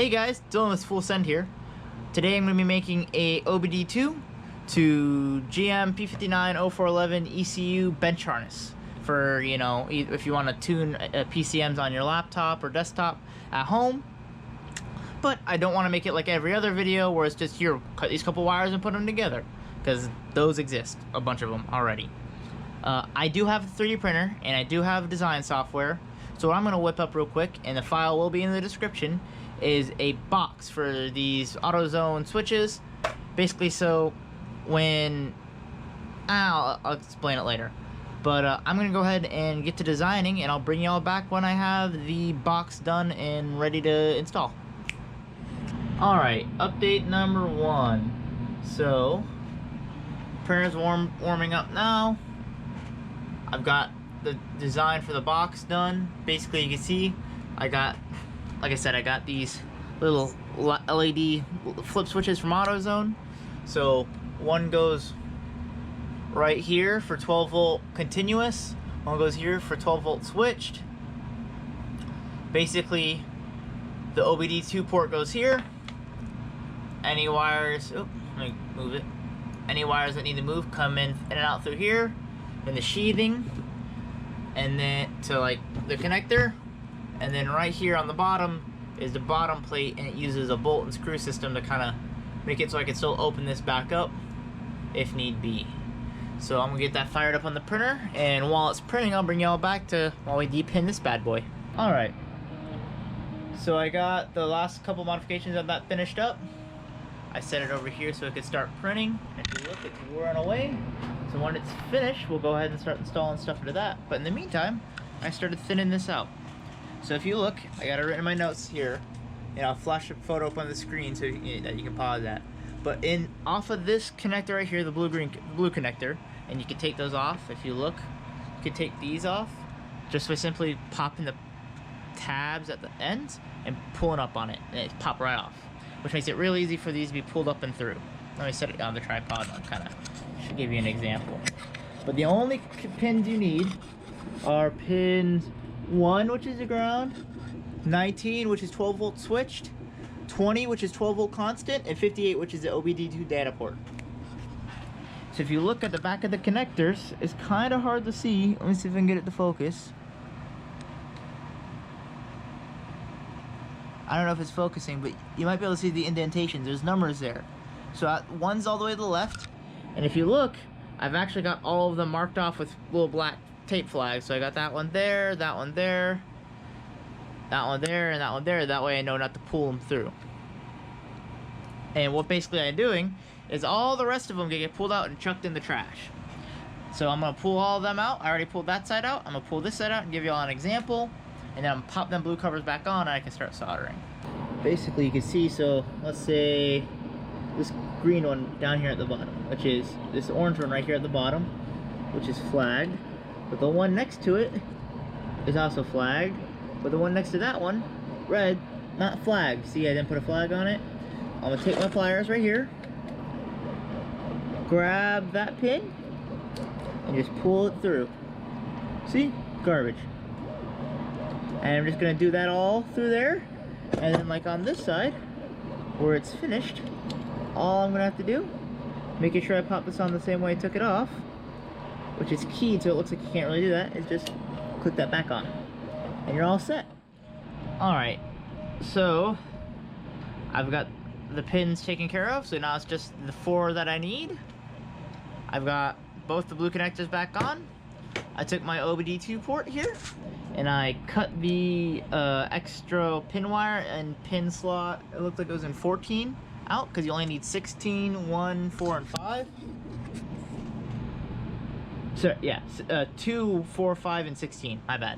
Hey guys, Dylan with Full Send here. Today I'm going to be making a OBD2 to GM P59 0411 ECU bench harness for, you know, if you want to tune PCMs on your laptop or desktop at home. But I don't want to make it like every other video where it's just here, cut these couple wires and put them together, because those exist, a bunch of them already. I do have a 3D printer and I do have design software. So what I'm going to whip up real quick, and the file will be in the description, is a box for these AutoZone switches. Basically, so when I'll explain it later. But I'm going to go ahead and get to designing, and I'll bring y'all back when I have the box done and ready to install. Alright, update number 1. So, printer's warming up now. I've got the design for the box done. Basically, you can see I got, like I said, I got these little LED flip switches from AutoZone. So one goes right here for 12 volt continuous, one goes here for 12 volt switched. Basically, the OBD2 port goes here. Any wires, let me move it. Any wires that need to move come in and out through here, in the sheathing, and then to like the connector, and then right here on the bottom is the bottom plate, and it uses a bolt and screw system to kind of make it so I can still open this back up if need be. So I'm gonna get that fired up on the printer, and while it's printing, I'll bring y'all back to while we depin this bad boy. Alright, so I got the last couple modifications of that finished up. I set it over here so it could start printing. If you look, it's whirring away. So when it's finished, we'll go ahead and start installing stuff into that. But in the meantime, I started thinning this out. So if you look, I got it written in my notes here, and I'll flash a photo up on the screen so that you can pause that. But off of this connector right here, the blue connector, and you can take those off. If you look, you can take these off just by simply popping the tabs at the ends and pulling up on it, and it pop right off, which makes it really easy for these to be pulled up and through. Let me set it on the tripod and kind of should give you an example. But the only pins you need are pins 1, which is the ground, 19, which is 12 volt switched, 20, which is 12 volt constant, and 58, which is the OBD2 data port. So if you look at the back of the connectors, it's kind of hard to see. Let me see if I can get it to focus. I don't know if it's focusing, but you might be able to see the indentations. There's numbers there. So one's all the way to the left, and if you look, I've actually got all of them marked off with little black tape flags. So I got that one there, that one there, that one there, and that one there. That way I know not to pull them through. And what basically I'm doing is all the rest of them get pulled out and chucked in the trash. So I'm going to pull all of them out. I already pulled that side out. I'm going to pull this side out and give you all an example. And then I'm going to pop them blue covers back on, and I can start soldering. Basically, you can see, so let's say this green one down here at the bottom, which is this orange one right here at the bottom, which is flagged. But the one next to it is also flagged. But the one next to that one, red, not flagged. See, I didn't put a flag on it. I'm going to take my pliers right here, grab that pin, and just pull it through. See? Garbage. And I'm just going to do that all through there. And then like on this side, where it's finished, all I'm going to have to do, making sure I pop this on the same way I took it off, which is keyed so it looks like you can't really do that, is just click that back on. And you're all set. Alright, so I've got the pins taken care of, so now it's just the 4 that I need. I've got both the blue connectors back on. I took my OBD2 port here, and I cut the extra pin wire and pin slot, it looks like it was in 14, out, because you only need 16, 1, 4, and 5. So yeah, 2, 4, 5, and 16, my bad.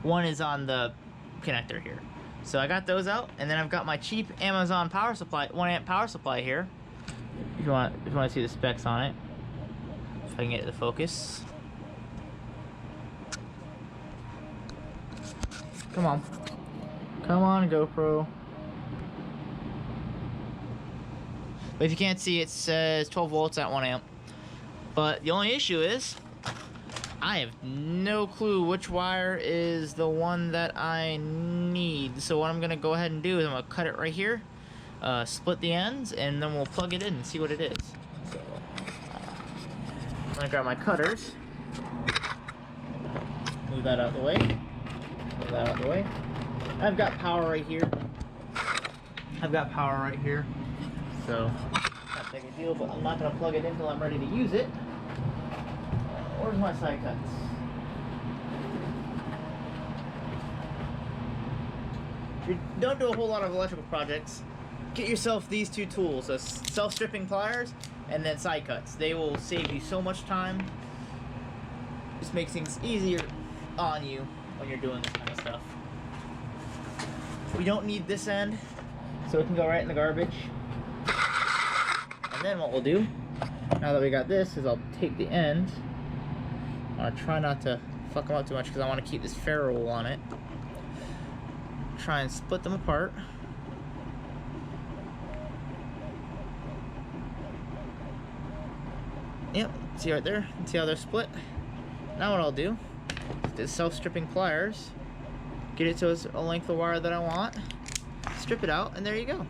1 is on the connector here. So I got those out, and then I've got my cheap Amazon power supply, 1 amp power supply here. If you want to see the specs on it, if I can get it to focus. Come on. Come on, GoPro. But if you can't see, it says 12 volts at 1 amp. But the only issue is, I have no clue which wire is the one that I need. So what I'm gonna go ahead and do is I'm gonna cut it right here, split the ends, and then we'll plug it in and see what it is. So I'm gonna grab my cutters, move that out of the way, move that out of the way. I've got power right here. So not a big deal, but I'm not gonna plug it in until I'm ready to use it. Where's my side cuts? If you don't do a whole lot of electrical projects, get yourself these two tools, so self-stripping pliers and then side cuts. They will save you so much time. Just makes things easier on you when you're doing this kind of stuff. We don't need this end, so it can go right in the garbage. And then what we'll do, now that we got this, is I'll take the end. I want to try not to fuck them up too much because I want to keep this ferrule on it. Try and split them apart. Yep, see right there? See how they're split? Now what I'll do is self-stripping pliers, get it to a length of wire that I want, strip it out, and there you go.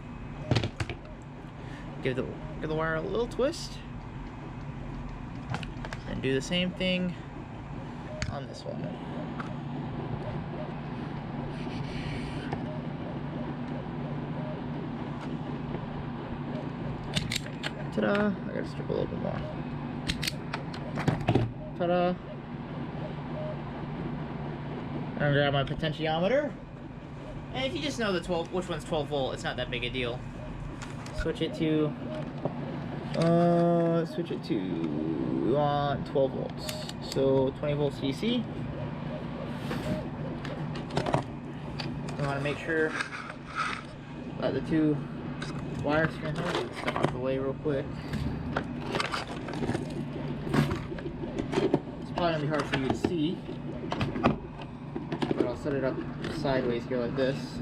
Give the wire a little twist, and do the same thing on this one. Ta-da! I gotta strip a little bit more. Ta-da! I'm gonna grab my potentiometer, and if you just know which one's 12 volt, it's not that big a deal. Switch it to 12 volts. So 20 volts DC. You want to make sure that the two wires can hold stuff out of the way real quick. It's probably gonna be hard for you to see, but I'll set it up sideways here like this,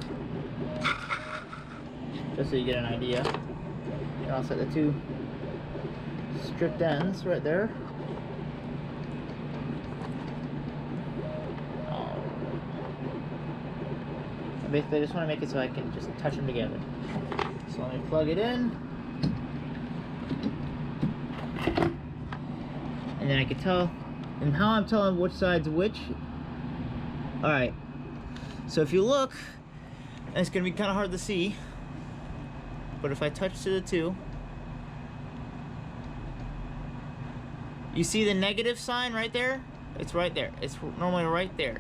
just so you get an idea. And I'll set the two stripped ends right there. Basically, I just want to make it so I can just touch them together. So let me plug it in, and then I can tell. And how I'm telling which side's which. All right. So if you look, and it's gonna be kind of hard to see, but if I touch to the two, you see the negative sign right there? It's right there. It's normally right there.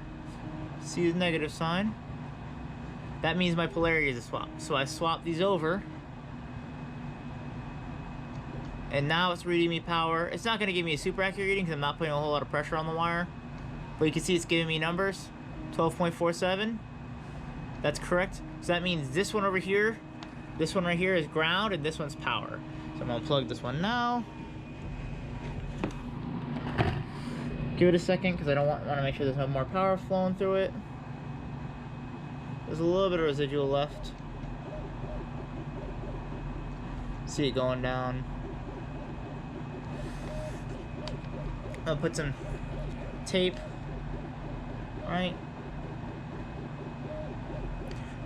See the negative sign? That means my polarity is a swap. So I swap these over, and now it's reading me power. It's not going to give me a super accurate reading because I'm not putting a whole lot of pressure on the wire, but you can see it's giving me numbers. 12.47. That's correct. So that means this one over here, this one right here is ground, and this one's power. So I'm going to plug this one now. Give it a second because I don't want to make sure there's no more power flowing through it. There's a little bit of residual left. See it going down. I'll put some tape, right?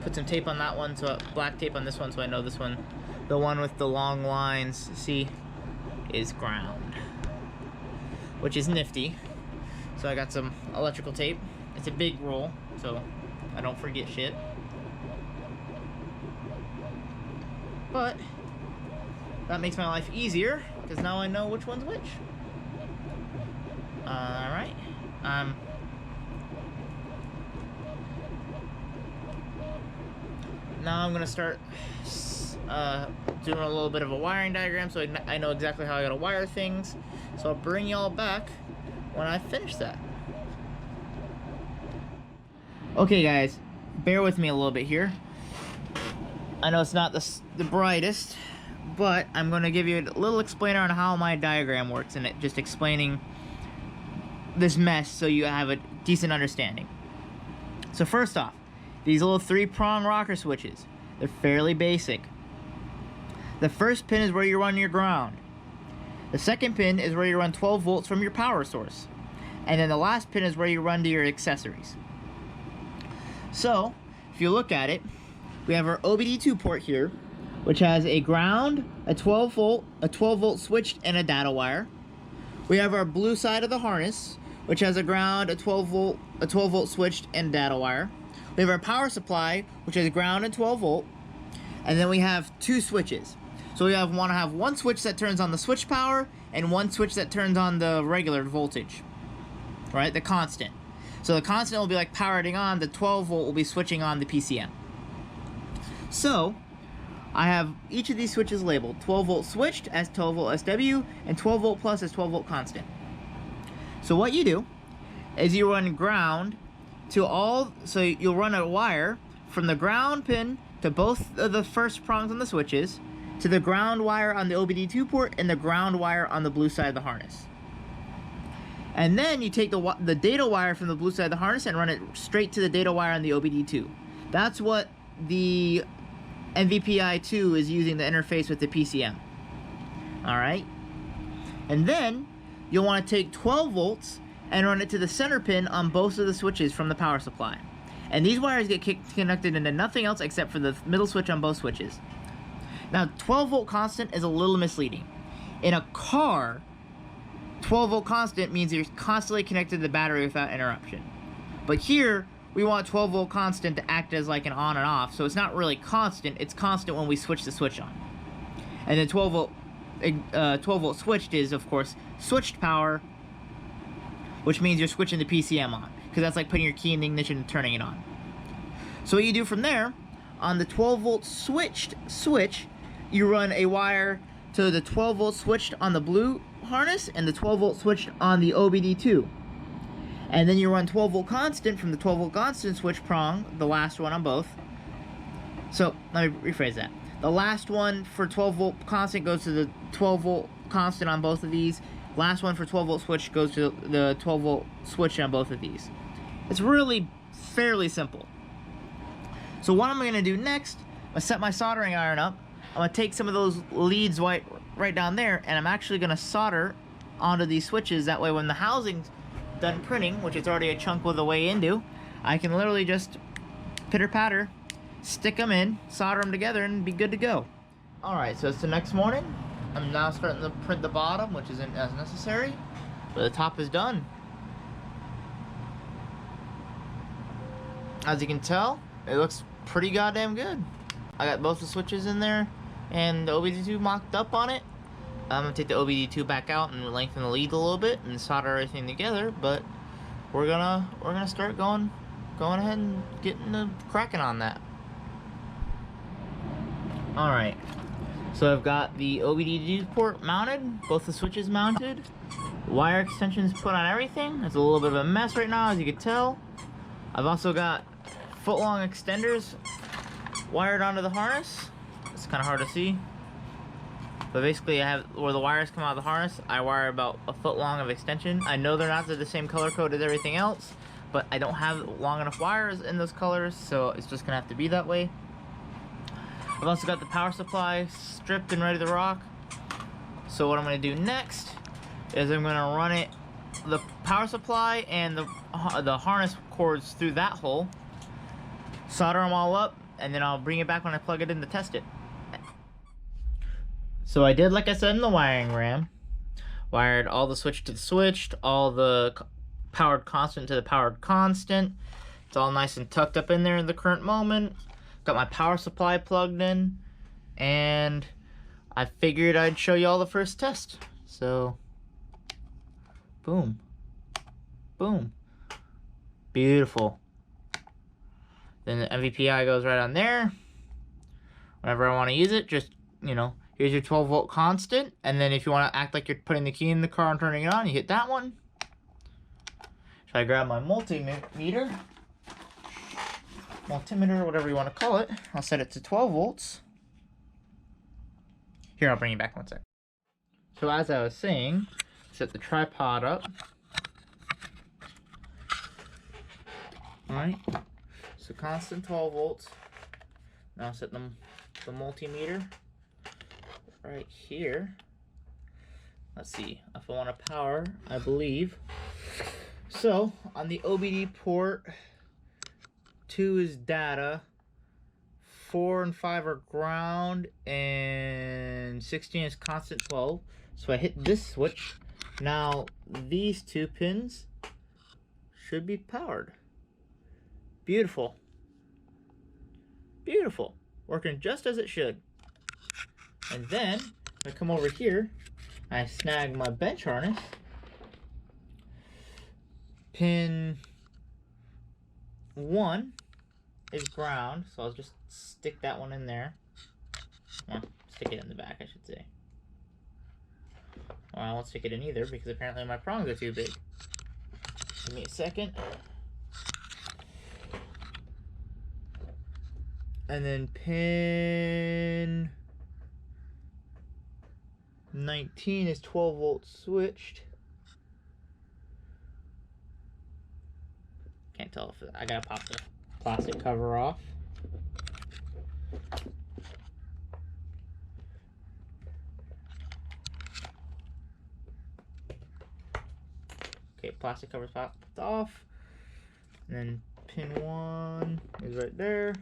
Put some tape on that one, so black tape on this one, so I know this one, the one with the long lines, see, is ground, which is nifty. So I got some electrical tape. It's a big roll, so I don't forget shit. But that makes my life easier because now I know which one's which. Alright. Now I'm gonna start doing a little bit of a wiring diagram so I know exactly how I gotta wire things. So I'll bring y'all back when I finish that. Okay guys, bear with me a little bit here. I know it's not the brightest, but I'm going to give you a little explainer on how my diagram works and just explaining this mess so you have a decent understanding. So first off, these little 3-prong rocker switches, they're fairly basic. The first pin is where you run your ground. The second pin is where you run 12 volts from your power source. And then the last pin is where you run to your accessories. So, if you look at it, we have our OBD2 port here, which has a ground, a 12 volt switched, and a data wire. We have our blue side of the harness, which has a ground, a 12 volt switched, and data wire. We have our power supply, which has ground and 12 volt. And then we have two switches. So we want to have one switch that turns on the switch power and one switch that turns on the regular voltage, right? The constant. So the constant will be like powering on, the 12 volt will be switching on the PCM. So I have each of these switches labeled 12 volt switched as 12 volt SW and 12 volt plus as 12 volt constant. So what you do is you run ground to all, so you'll run a wire from the ground pin to both of the first prongs on the switches, to the ground wire on the OBD2 port and the ground wire on the blue side of the harness. And then you take the data wire from the blue side of the harness and run it straight to the data wire on the OBD2. That's what the MVPI2 is using to interface with the PCM. Alright? And then you'll want to take 12 volts and run it to the center pin on both of the switches from the power supply. And these wires get connected into nothing else except for the middle switch on both switches. Now, 12 volt constant is a little misleading. In a car, 12 volt constant means you're constantly connected to the battery without interruption. But here, we want 12 volt constant to act as like an on and off, so it's not really constant, it's constant when we switch the switch on. And then 12 volt switched is, of course, switched power, which means you're switching the PCM on, because that's like putting your key in the ignition and turning it on. So what you do from there, on the 12 volt switched switch, you run a wire to the 12 volt switched on the blue harness and the 12 volt switched on the OBD2. And then you run 12 volt constant from the 12 volt constant switch prong, the last one on both. So, let me rephrase that. The last one for 12 volt constant goes to the 12 volt constant on both of these. Last one for 12 volt switch goes to the 12 volt switch on both of these. It's really fairly simple. So what I'm going to do next, I'm going to set my soldering iron up. I'm going to take some of those leads right down there, and I'm actually going to solder onto these switches. That way when the housing's done printing, which it's already a chunk of the way into, I can literally just pitter-patter, stick them in, solder them together, and be good to go. Alright, so it's the next morning. I'm now starting to print the bottom, which isn't as necessary, but the top is done. As you can tell, it looks pretty goddamn good. I got both the switches in there and the OBD2 mocked up on it. I'm gonna take the OBD2 back out and lengthen the lead a little bit and solder everything together, but we're gonna start going ahead and getting the cracking on that. Alright, so I've got the OBD2 port mounted, both the switches mounted, wire extensions put on everything. It's a little bit of a mess right now, as you can tell. I've also got foot-long extenders wired onto the harness. It's kind of hard to see, but basically I have where the wires come out of the harness, I wire about a foot long of extension. I know they're not the same color code as everything else, but I don't have long enough wires in those colors, so it's just gonna have to be that way. I've also got the power supply stripped and ready to rock. So what I'm gonna do next is I'm gonna run it, the power supply and the harness cords through that hole, solder them all up, and then I'll bring it back when I plug it in to test it. So I did like I said in the wiring RAM. Wired all the switch to the switched, all the powered constant to the powered constant. It's all nice and tucked up in there in the current moment. Got my power supply plugged in, and I figured I'd show you all the first test. So, boom, boom, beautiful. Then the MVPI goes right on there. Whenever I want to use it, just, you know, here's your 12 volt constant, and then if you want to act like you're putting the key in the car and turning it on, you hit that one. So I grab my multimeter, whatever you want to call it. I'll set it to 12 volts. Here, I'll bring you back one sec. So as I was saying, set the tripod up. Alright, so constant 12 volts. Now set the multimeter right here. Let's see, if I want to power, I believe So on the OBD port, 2 is data, 4 and 5 are ground, and 16 is constant 12. So I hit this switch. Now these 2 pins should be powered. Beautiful. Beautiful. Working just as it should. And then I come over here, I snag my bench harness. Pin 1 is ground, so I'll just stick that one in there. Well, stick it in the back, I should say. Well, I won't stick it in either because apparently my prongs are too big. Give me a second. And then pin 19 is 12 volt switched. Can't tell if I gotta pop the plastic cover off. Okay, plastic cover's popped off. And then pin 1 is right there.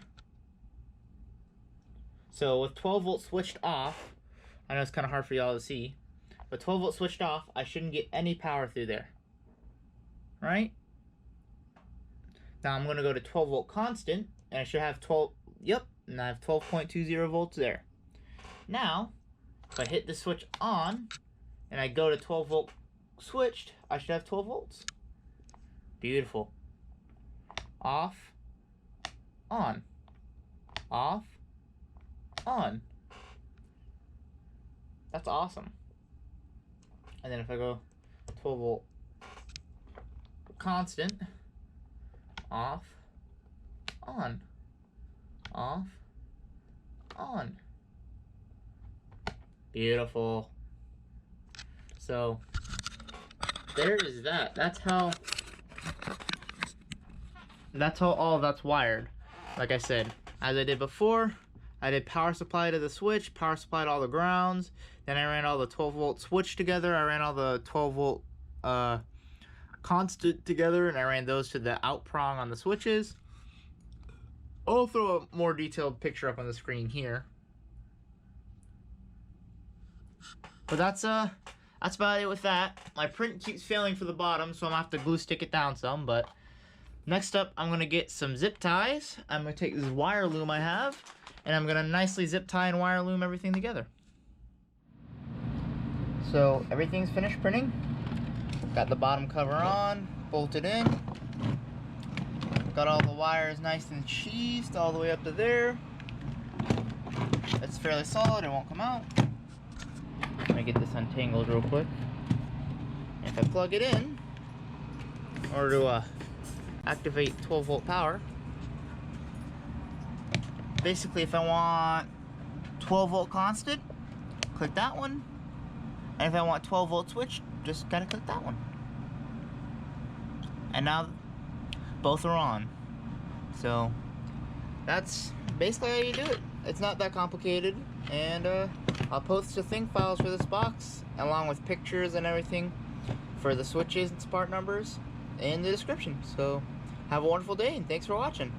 So with 12 volt switched off, I know it's kind of hard for y'all to see, but 12 volt switched off, I shouldn't get any power through there. Right? Now I'm going to go to 12 volt constant, and I should have 12, yep, and I have 12.20 volts there. Now, if I hit the switch on, and I go to 12 volt switched, I should have 12 volts. Beautiful. Off, on, off, on. That's awesome. And then if I go 12 volt constant, off, on, off, on. Beautiful. So there is that. That's how all of that's wired. Like I said, as I did before, I did power supply to the switch, power supply to all the grounds, then I ran all the 12 volt switch together, I ran all the 12 volt constant together, and I ran those to the out prong on the switches. I'll throw a more detailed picture up on the screen here. But that's about it with that. My print keeps failing for the bottom, so I'm gonna have to glue stick it down some, but next up I'm gonna get some zip ties. I'm gonna take this wire loom I have, and I'm gonna nicely zip tie and wire loom everything together. So everything's finished printing. Got the bottom cover on, bolted in. Got all the wires nice and sheathed all the way up to there. It's fairly solid, it won't come out. Let me get this untangled real quick. If I plug it in, in order to activate 12 volt power, basically if I want 12 volt constant, click that one. And if I want 12 volt switch, just gotta click that one. And now both are on. So that's basically how you do it. It's not that complicated, and I'll post the thing files for this box along with pictures and everything for the switches and part numbers in the description. So have a wonderful day, and thanks for watching.